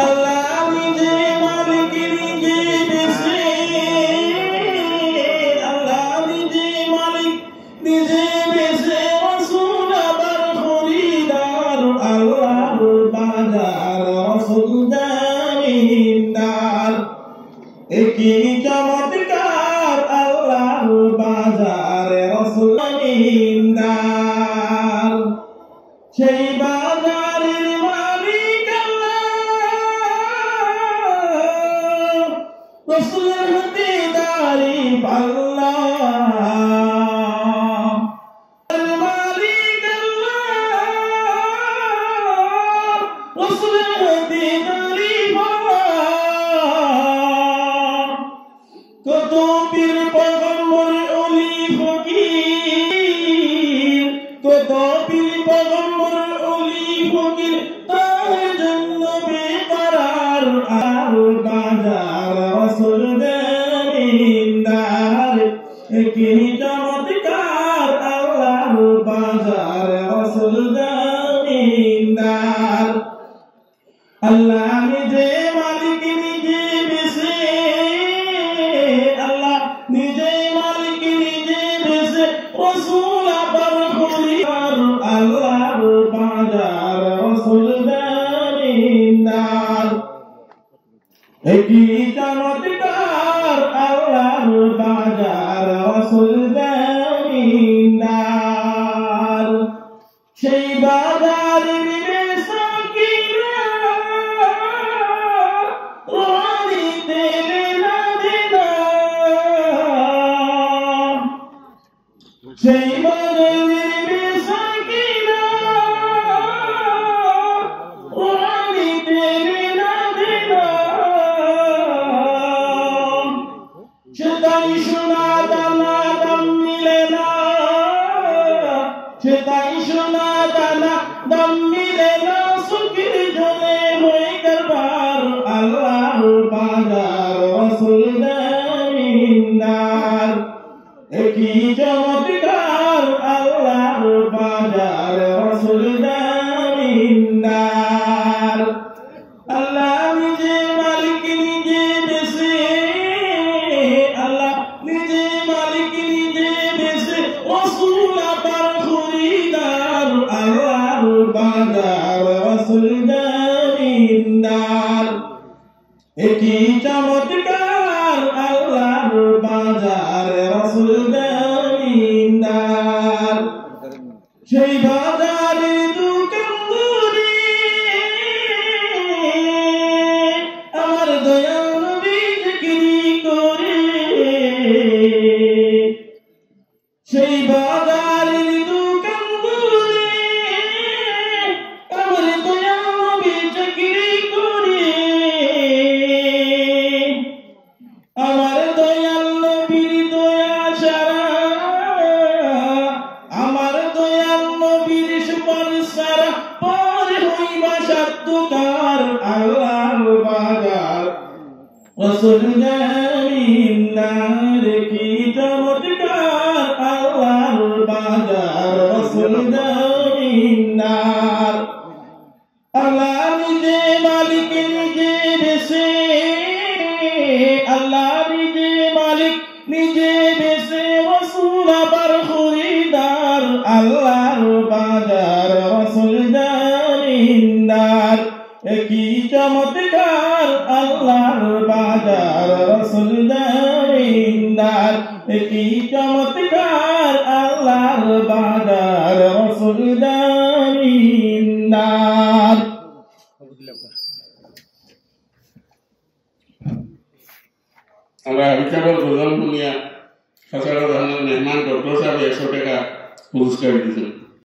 আল্লাহ নিজে মালিক নিজে বেশে, আল্লাহ নিজে মালিক নিজে বেশে, রাসূল আবার খরিদার, আল্লাহর বাজার রাসূল জামিনদার। একই চমৎকার আল্লাহর বাজার রাসূল জামিনদার। সেই বাজারের মালিক আল্লাহ, রাসূলের হাতে তারিফ আল্লাহ। মালিক আল্লাহ, রাসূলের হাতে তারিফ আল্লাহ। কত পীর পয়গম্বর ওলি ফকির, কত পীর পয়গম্বর ওলি ফকির, তার জন্য বেকরার, আর বাজার রাসূল জামিনদার। একই চমৎকার আল্লাহর বাজার রাসূল জামিনদার। আল্লাহ নিজে মালিক নিজে বেশে, আল্লাহ নিজে মালিক নিজে বেশে, রাসূল আবার খরিদার, আল্লাহর বাজার রাসূল জামিনদার। একই চমৎকার আল্লাহর বাজার রাসূল জামিনদার। সেই বাজারের বেসাকিরা রানীতে লেনা দেনা, সেই বাজারের বেসাকিরা রানীতে লেনা দেনা। সেটাই সোনা দানা দাম মিলে না, সেটাই সোনা দানা দাম মিলে না, সুখের জলে হয়ে কারবার, আল্লাহর বাজার রাসূল জামিনদার। একই চমৎকার আল্লাহর বাজার রাসূল জামিনদার। আল্লাহ নিজে মালিক নিজে বেশে, আল্লাহ নিজে মালিক নিজে বেশে, রাসূল আবার খরিদার, আল্লাহর বাজার রাসূল জামিনদার। একই চমৎকার আল্লাহর বাজার রাসূল জামিনদার। সেই বাজারে দোকান করে আমার দয়াল নবী জিকির করে, সেই বাজারে দোকান করে আমার দয়াল নবী জিকির করে। আমার দয়াল নবীর দয়া ছাড়া, আমার দয়াল নবীর সুপারিশ ছাড়া পার হইবা সাধ্যকার, আল্লাহর বাজার রাসূল জামিনদার। কি চমৎকার আল্লাহর বাজার রাসূল জামিনদার। আল্লাহ নিজে মালিক নিজে বেশে, আল্লাহ নিজে মালিক নিজে বেশে, রাসূল আবার খরিদার, আল্লাহর বাজার রাসূল জামিনদার। একই চমৎকার আল্লাহর বাজার রাসূল জামিনদার। একই চমৎকার আল্লাহর বাজার রাসূল জামিনদার। আমরা বিচারক প্রধান ভূমিয়া সরকার মেহমান ডক্টর সাহেব 100 টাকা পুরস্কার দিয়েছেন।